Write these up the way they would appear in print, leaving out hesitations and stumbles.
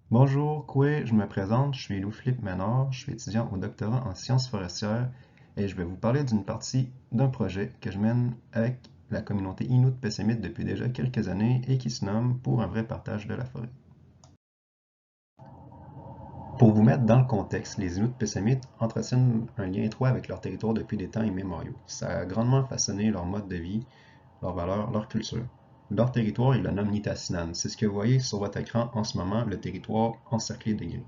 Bonjour, Koué, je me présente, je suis Louis-Philippe Ménard, je suis étudiant au doctorat en sciences forestières et je vais vous parler d'une partie d'un projet que je mène avec la communauté Inuit-Pessémite depuis déjà quelques années et qui se nomme Pour un vrai partage de la forêt. Pour vous mettre dans le contexte, les Inuits-Pessémites entretiennent un lien étroit avec leur territoire depuis des temps immémoriaux. Ça a grandement façonné leur mode de vie, leurs valeurs, leur culture. Leur territoire, ils le nomment Nitassinan. C'est ce que vous voyez sur votre écran en ce moment, le territoire encerclé de gris.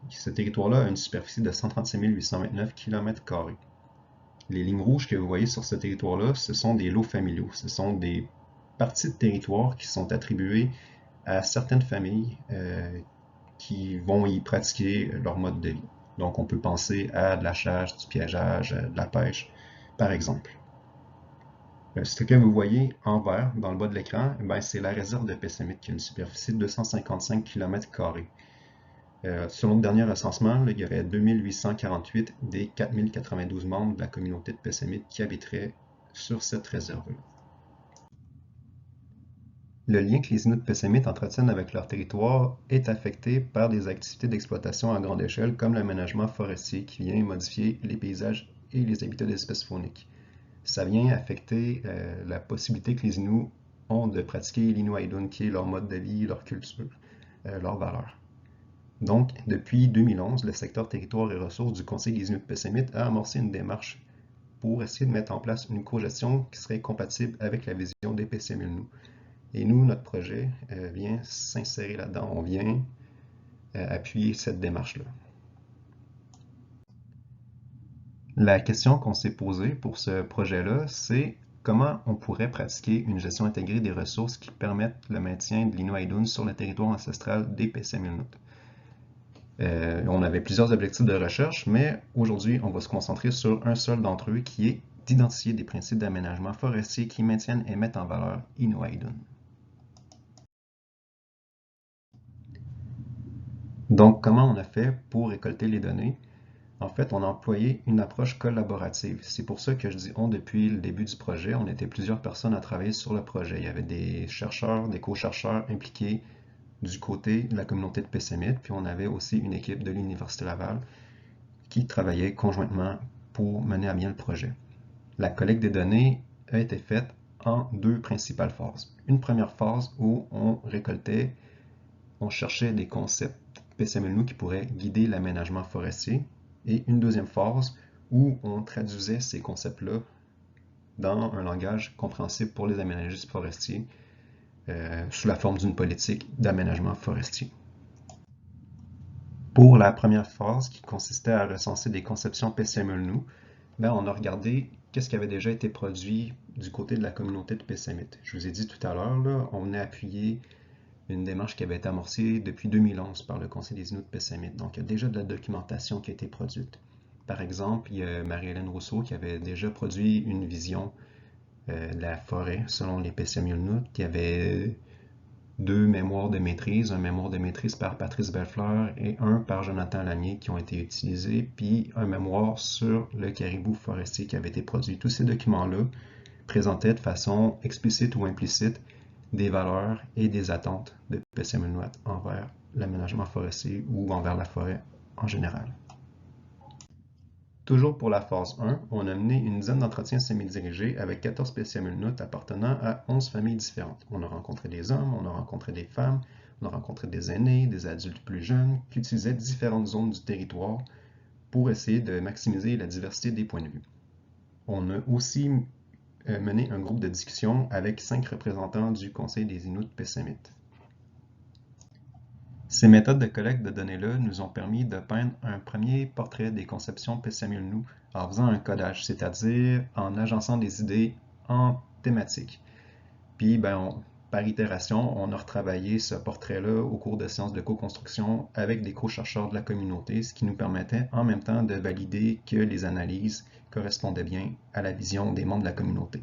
Ce territoire-là a une superficie de 136 829 km². Les lignes rouges que vous voyez sur ce territoire-là, ce sont des lots familiaux. Ce sont des parties de territoire qui sont attribuées à certaines familles qui vont y pratiquer leur mode de vie. Donc, on peut penser à de la chasse, du piégeage, de la pêche, par exemple. Ce que vous voyez en vert dans le bas de l'écran, c'est la réserve de Pessamit qui a une superficie de 255 km². Selon le dernier recensement, il y aurait 2848 des 4092 membres de la communauté de Pessamit qui habiteraient sur cette réserve-là. Le lien que les Inuits Pessamit entretiennent avec leur territoire est affecté par des activités d'exploitation à grande échelle comme l'aménagement forestier qui vient modifier les paysages et les habitats d'espèces fauniques. Ça vient affecter la possibilité que les Inuits ont de pratiquer l'Inuaidun, qui est leur mode de vie, leur culture, leurs valeurs. Donc, depuis 2011, le secteur territoire et ressources du Conseil des Inuits-Pessémites a amorcé une démarche pour essayer de mettre en place une cogestion qui serait compatible avec la vision des PCMLNU. Et nous, notre projet vient s'insérer là-dedans. On vient appuyer cette démarche-là. La question qu'on s'est posée pour ce projet-là, c'est comment on pourrait pratiquer une gestion intégrée des ressources qui permettent le maintien de l'Inuaidun sur le territoire ancestral des PCMLNU. On avait plusieurs objectifs de recherche, mais aujourd'hui, on va se concentrer sur un seul d'entre eux qui est d'identifier des principes d'aménagement forestier qui maintiennent et mettent en valeur Inuaidun. Donc, comment on a fait pour récolter les données? En fait, on a employé une approche collaborative. C'est pour ça que je dis on depuis le début du projet. On était plusieurs personnes à travailler sur le projet. Il y avait des chercheurs, des co-chercheurs impliqués du côté de la communauté de Pessamit, puis on avait aussi une équipe de l'Université Laval qui travaillaient conjointement pour mener à bien le projet. La collecte des données a été faite en deux principales phases. Une première phase où on récoltait, on cherchait des concepts PCMLNU qui pourraient guider l'aménagement forestier, et une deuxième phase où on traduisait ces concepts-là dans un langage compréhensible pour les aménagistes forestiers sous la forme d'une politique d'aménagement forestier. Pour la première phase, qui consistait à recenser des conceptions PCMLNU, on a regardé qu'est-ce qui avait déjà été produit du côté de la communauté de Pessamit. Je vous ai dit tout à l'heure, on a appuyé une démarche qui avait été amorcée depuis 2011 par le Conseil des Inuits de Pessamit. Donc, il y a déjà de la documentation qui a été produite. Par exemple, il y a Marie-Hélène Rousseau qui avait déjà produit une vision de la forêt selon les Pessamit qui avait deux mémoires de maîtrise, un mémoire de maîtrise par Patrice Bellefleur et un par Jonathan Lanier qui ont été utilisés, puis un mémoire sur le caribou forestier qui avait été produit. Tous ces documents-là présentaient de façon explicite ou implicite des valeurs et des attentes de PCM-Inuit envers l'aménagement forestier ou envers la forêt en général. Toujours pour la phase 1, on a mené une dizaine d'entretiens semi-dirigés avec 14 PCM-Inuit appartenant à 11 familles différentes. On a rencontré des hommes, on a rencontré des femmes, on a rencontré des aînés, des adultes plus jeunes qui utilisaient différentes zones du territoire pour essayer de maximiser la diversité des points de vue. On a aussi mené un groupe de discussion avec 5 représentants du Conseil des Inuits Pessamit. Ces méthodes de collecte de données-là nous ont permis de peindre un premier portrait des conceptions PCMLNU en faisant un codage, c'est-à-dire en agençant des idées en thématiques. Puis, par itération, on a retravaillé ce portrait-là au cours de séances de co-construction avec des co-chercheurs de la communauté, ce qui nous permettait en même temps de valider que les analyses correspondaient bien à la vision des membres de la communauté.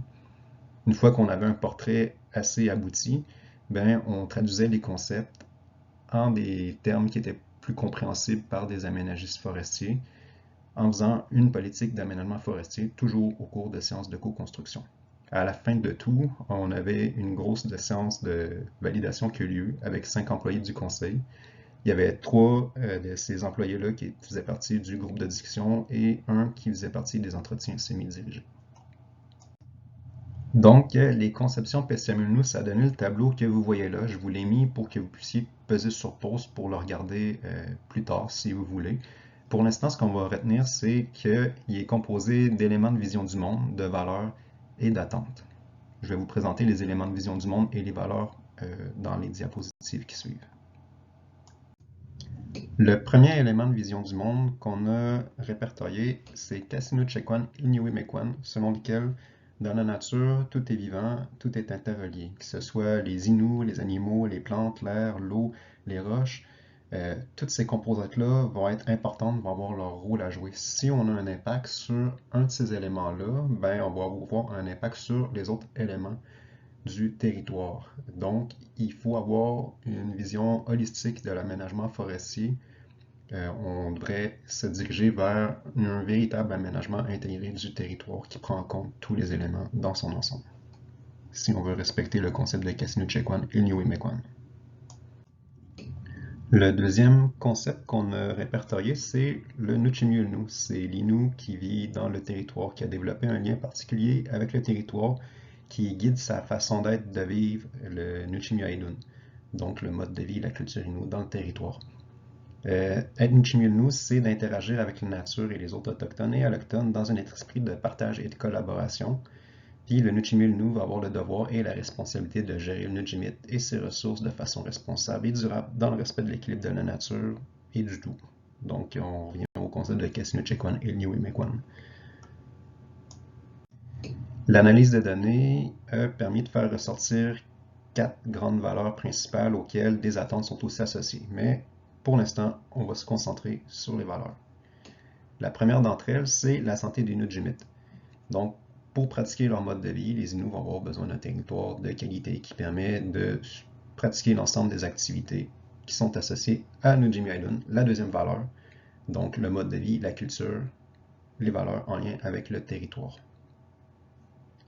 Une fois qu'on avait un portrait assez abouti, on traduisait les concepts en des termes qui étaient plus compréhensibles par des aménagistes forestiers, en faisant une politique d'aménagement forestier, toujours au cours de séances de co-construction. À la fin de tout, on avait une grosse séance de validation qui a eu lieu avec 5 employés du conseil. Il y avait trois de ces employés-là qui faisaient partie du groupe de discussion et un qui faisait partie des entretiens semi-dirigés. Donc, les conceptions PCMLNU, ça a donné le tableau que vous voyez là. Je vous l'ai mis pour que vous puissiez peser sur pause pour le regarder plus tard si vous voulez. Pour l'instant, ce qu'on va retenir, c'est qu'il est composé d'éléments de vision du monde, de valeurs et d'attentes. Je vais vous présenter les éléments de vision du monde et les valeurs dans les diapositives qui suivent. Le premier élément de vision du monde qu'on a répertorié, c'est Kasinu-Chekwan Inuit-Mekwan, selon lequel dans la nature, tout est vivant, tout est interrelié, que ce soit les Inuits, les animaux, les plantes, l'air, l'eau, les roches. Toutes ces composantes-là vont être importantes, vont avoir leur rôle à jouer. Si on a un impact sur un de ces éléments-là, ben, on va avoir un impact sur les autres éléments du territoire. Donc, il faut avoir une vision holistique de l'aménagement forestier. On devrait se diriger vers un véritable aménagement intégré du territoire qui prend en compte tous les éléments dans son ensemble, si on veut respecter le concept de Kasinu-Chekwan et Niue-Mekwan. Le deuxième concept qu'on a répertorié, c'est le Nuchimiulnu. C'est l'Inu qui vit dans le territoire, qui a développé un lien particulier avec le territoire, qui guide sa façon d'être, de vivre, le Nuchimiaidun, donc le mode de vie, la culture Innu dans le territoire. Être Nuchimiulnu, c'est d'interagir avec la nature et les autres autochtones et allochtones dans un esprit de partage et de collaboration. Puis le Nuchimiulnu va avoir le devoir et la responsabilité de gérer le Nujimit et ses ressources de façon responsable et durable dans le respect de l'équilibre de la nature et du tout. Donc on revient au concept de Kasinu-Chekwan et Niue-Mekwan. L'analyse de données a permis de faire ressortir 4 grandes valeurs principales auxquelles des attentes sont aussi associées. Mais pour l'instant, on va se concentrer sur les valeurs. La première d'entre elles, c'est la santé des Nujimit. Donc, pour pratiquer leur mode de vie, les Inuits vont avoir besoin d'un territoire de qualité qui permet de pratiquer l'ensemble des activités qui sont associées à Nujimiaidun, la deuxième valeur, donc le mode de vie, la culture, les valeurs en lien avec le territoire.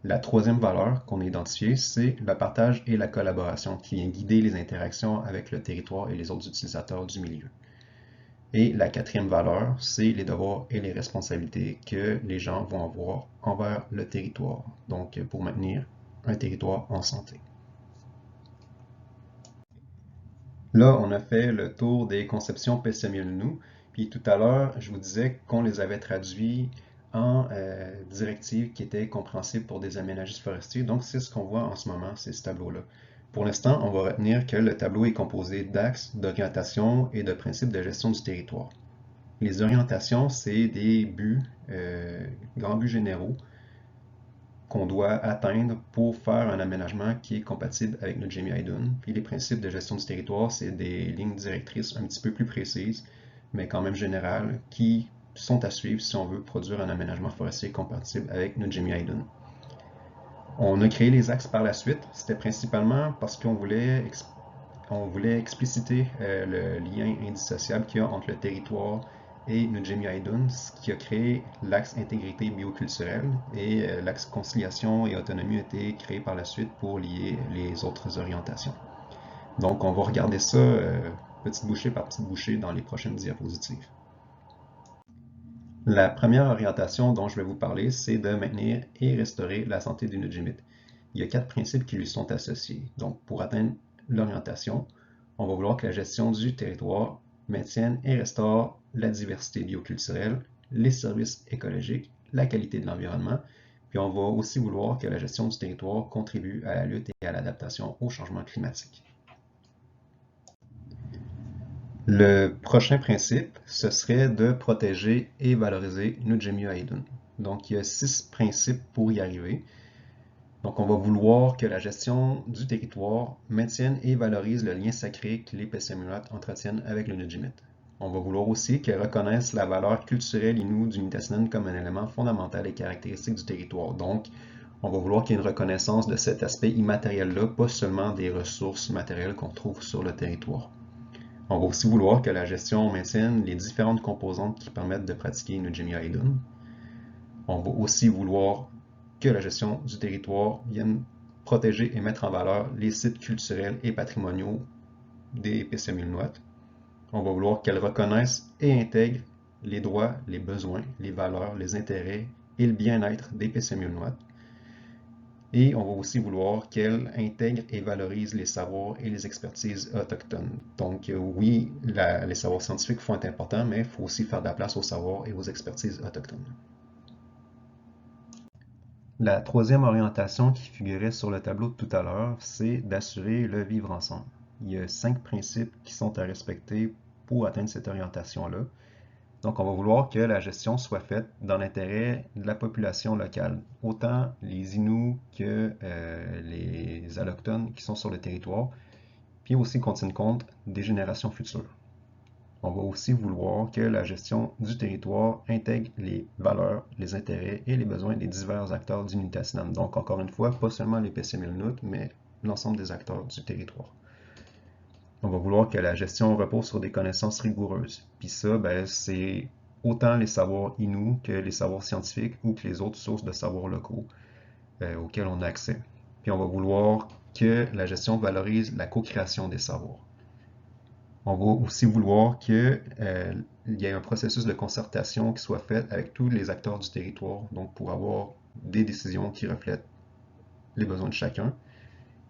La troisième valeur qu'on a identifiée, c'est le partage et la collaboration qui vient guider les interactions avec le territoire et les autres utilisateurs du milieu. Et la quatrième valeur, c'est les devoirs et les responsabilités que les gens vont avoir envers le territoire, donc pour maintenir un territoire en santé. Là, on a fait le tour des conceptions PCMLNU, puis tout à l'heure, je vous disais qu'on les avait traduits en directives qui étaient compréhensibles pour des aménagistes forestiers. Donc, c'est ce qu'on voit en ce moment, c'est ce tableau-là. Pour l'instant, on va retenir que le tableau est composé d'axes, d'orientation et de principes de gestion du territoire. Les orientations, c'est des buts, grands buts généraux qu'on doit atteindre pour faire un aménagement qui est compatible avec notre Jemi-Aidun. Puis les principes de gestion du territoire, c'est des lignes directrices un petit peu plus précises, mais quand même générales, qui sont à suivre si on veut produire un aménagement forestier compatible avec notre Jemi-Aidun. On a créé les axes par la suite. C'était principalement parce qu'on voulait expliciter le lien indissociable qu'il y a entre le territoire et Nujemi-Aidun, ce qui a créé l'axe intégrité bioculturelle et l'axe conciliation et autonomie a été créé par la suite pour lier les autres orientations. Donc on va regarder ça petite bouchée par petite bouchée dans les prochaines diapositives. La première orientation dont je vais vous parler, c'est de maintenir et restaurer la santé du Nujimit. Il y a 4 principes qui lui sont associés. Donc pour atteindre l'orientation, on va vouloir que la gestion du territoire maintienne et restaure la diversité bioculturelle, les services écologiques, la qualité de l'environnement, puis on va aussi vouloir que la gestion du territoire contribue à la lutte et à l'adaptation au changement climatique. Le prochain principe, ce serait de protéger et valoriser Nujemi-Aidun. Donc il y a 6 principes pour y arriver. Donc, on va vouloir que la gestion du territoire maintienne et valorise le lien sacré que les PCMUAT entretiennent avec le Nujimit. On va vouloir aussi qu'elle reconnaisse la valeur culturelle Innu du Nitassinan comme un élément fondamental et caractéristique du territoire. Donc, on va vouloir qu'il y ait une reconnaissance de cet aspect immatériel-là, pas seulement des ressources matérielles qu'on trouve sur le territoire. On va aussi vouloir que la gestion maintienne les différentes composantes qui permettent de pratiquer Nujimi-Aidun. On va aussi vouloir que la gestion du territoire vienne protéger et mettre en valeur les sites culturels et patrimoniaux des PCMUNUAT. On va vouloir qu'elles reconnaissent et intègrent les droits, les besoins, les valeurs, les intérêts et le bien-être des PCMI-UNOAT. Et on va aussi vouloir qu'elle intègre et valorise les savoirs et les expertises autochtones. Donc oui, les savoirs scientifiques vont être importants, mais il faut aussi faire de la place aux savoirs et aux expertises autochtones. La troisième orientation qui figurait sur le tableau de tout à l'heure, c'est d'assurer le vivre ensemble. Il y a 5 principes qui sont à respecter pour atteindre cette orientation-là. Donc, on va vouloir que la gestion soit faite dans l'intérêt de la population locale, autant les Inuits que les Allochtones qui sont sur le territoire, puis aussi qu'on tienne compte des générations futures. On va aussi vouloir que la gestion du territoire intègre les valeurs, les intérêts et les besoins des divers acteurs du Nutatinam. Donc, encore une fois, pas seulement les PCMI-UNOT, mais l'ensemble des acteurs du territoire. On va vouloir que la gestion repose sur des connaissances rigoureuses. Puis ça, ben, c'est autant les savoirs Inuits que les savoirs scientifiques ou que les autres sources de savoirs locaux auxquels on a accès. Puis on va vouloir que la gestion valorise la co-création des savoirs. On va aussi vouloir qu'il y ait un processus de concertation qui soit fait avec tous les acteurs du territoire, donc pour avoir des décisions qui reflètent les besoins de chacun.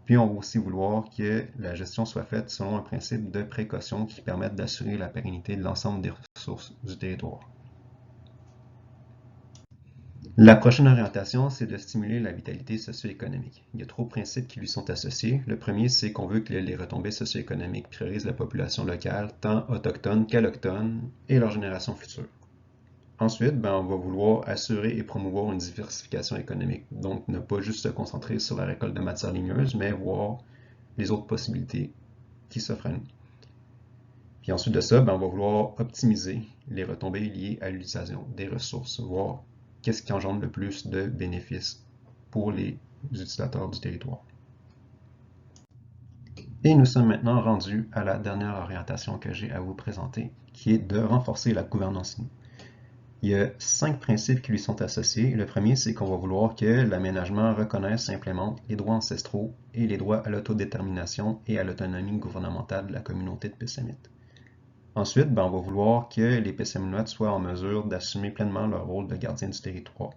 Puis on va aussi vouloir que la gestion soit faite selon un principe de précaution qui permette d'assurer la pérennité de l'ensemble des ressources du territoire. La prochaine orientation, c'est de stimuler la vitalité socio-économique. Il y a 3 principes qui lui sont associés. Le premier, c'est qu'on veut que les retombées socio-économiques priorisent la population locale, tant autochtone qu'allochtone, et leur génération future. Ensuite, on va vouloir assurer et promouvoir une diversification économique. Donc, ne pas juste se concentrer sur la récolte de matières ligneuses, mais voir les autres possibilités qui s'offrent à nous. Puis ensuite de ça, on va vouloir optimiser les retombées liées à l'utilisation des ressources, voir qu'est-ce qui engendre le plus de bénéfices pour les utilisateurs du territoire. Et nous sommes maintenant rendus à la dernière orientation que j'ai à vous présenter, qui est de renforcer la gouvernance Innu. Il y a 5 principes qui lui sont associés. Le premier, c'est qu'on va vouloir que l'aménagement reconnaisse et implémente les droits ancestraux et les droits à l'autodétermination et à l'autonomie gouvernementale de la communauté de Pessamit. Ensuite, on va vouloir que les PCMI-UNOAT soient en mesure d'assumer pleinement leur rôle de gardien du territoire.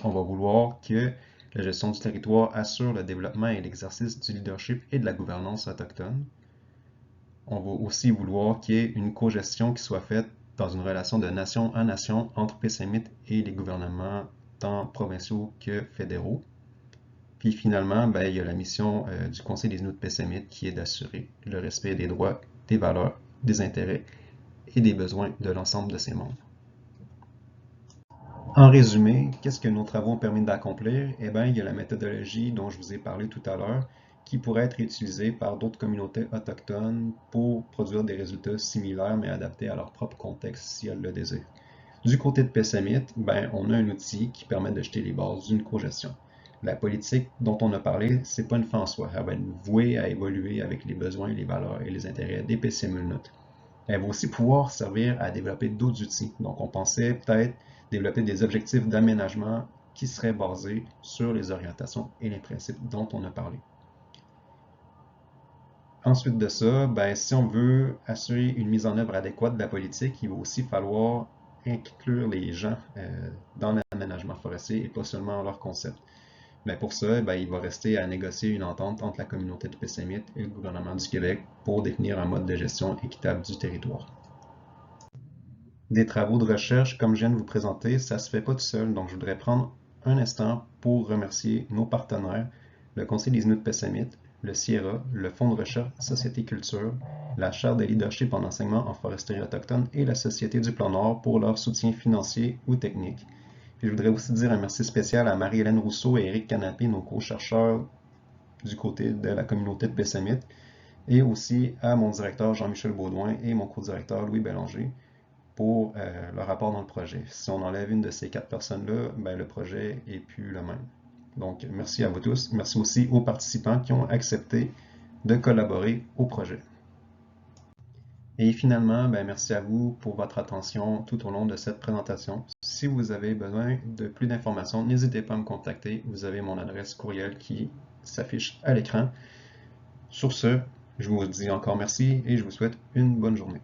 On va vouloir que la gestion du territoire assure le développement et l'exercice du leadership et de la gouvernance autochtone. On va aussi vouloir qu'il y ait une cogestion qui soit faite dans une relation de nation à nation entre PCMIT et les gouvernements tant provinciaux que fédéraux. Puis finalement, il y a la mission du Conseil des Inuits de PCMIT qui est d'assurer le respect des droits, des valeurs, des intérêts et des besoins de l'ensemble de ses membres. En résumé, qu'est-ce que nos travaux ont permis d'accomplir? Eh bien, il y a la méthodologie dont je vous ai parlé tout à l'heure qui pourrait être utilisée par d'autres communautés autochtones pour produire des résultats similaires mais adaptés à leur propre contexte si elles le désirent. Du côté de Pessamit, on a un outil qui permet de jeter les bases d'une cogestion. La politique dont on a parlé, c'est pas une fin en soi. Elle va être vouée à évoluer avec les besoins, les valeurs et les intérêts des PCMI-UNOT. Elle va aussi pouvoir servir à développer d'autres outils. Donc, on pensait peut-être développer des objectifs d'aménagement qui seraient basés sur les orientations et les principes dont on a parlé. Ensuite de ça, si on veut assurer une mise en œuvre adéquate de la politique, il va aussi falloir inclure les gens dans l'aménagement forestier et pas seulement leur concept. Pour ça, il va rester à négocier une entente entre la communauté de Pessamit et le gouvernement du Québec pour définir un mode de gestion équitable du territoire. Des travaux de recherche, comme je viens de vous présenter, ça ne se fait pas tout seul, donc je voudrais prendre un instant pour remercier nos partenaires, le Conseil des Inuits de Pessamit, le Sierra, le Fonds de recherche Société Culture, la Chaire de leadership en enseignement en foresterie autochtone et la Société du Plan Nord pour leur soutien financier ou technique. Puis je voudrais aussi dire un merci spécial à Marie-Hélène Rousseau et Éric Canapé, nos co-chercheurs du côté de la communauté de Pessamit, et aussi à mon directeur Jean-Michel Baudouin et mon co-directeur Louis Bélanger pour leur rapport dans le projet. Si on enlève une de ces 4 personnes-là, le projet n'est plus le même. Donc, merci à vous tous. Merci aussi aux participants qui ont accepté de collaborer au projet. Et finalement, merci à vous pour votre attention tout au long de cette présentation. Si vous avez besoin de plus d'informations, n'hésitez pas à me contacter. Vous avez mon adresse courriel qui s'affiche à l'écran. Sur ce, je vous dis encore merci et je vous souhaite une bonne journée.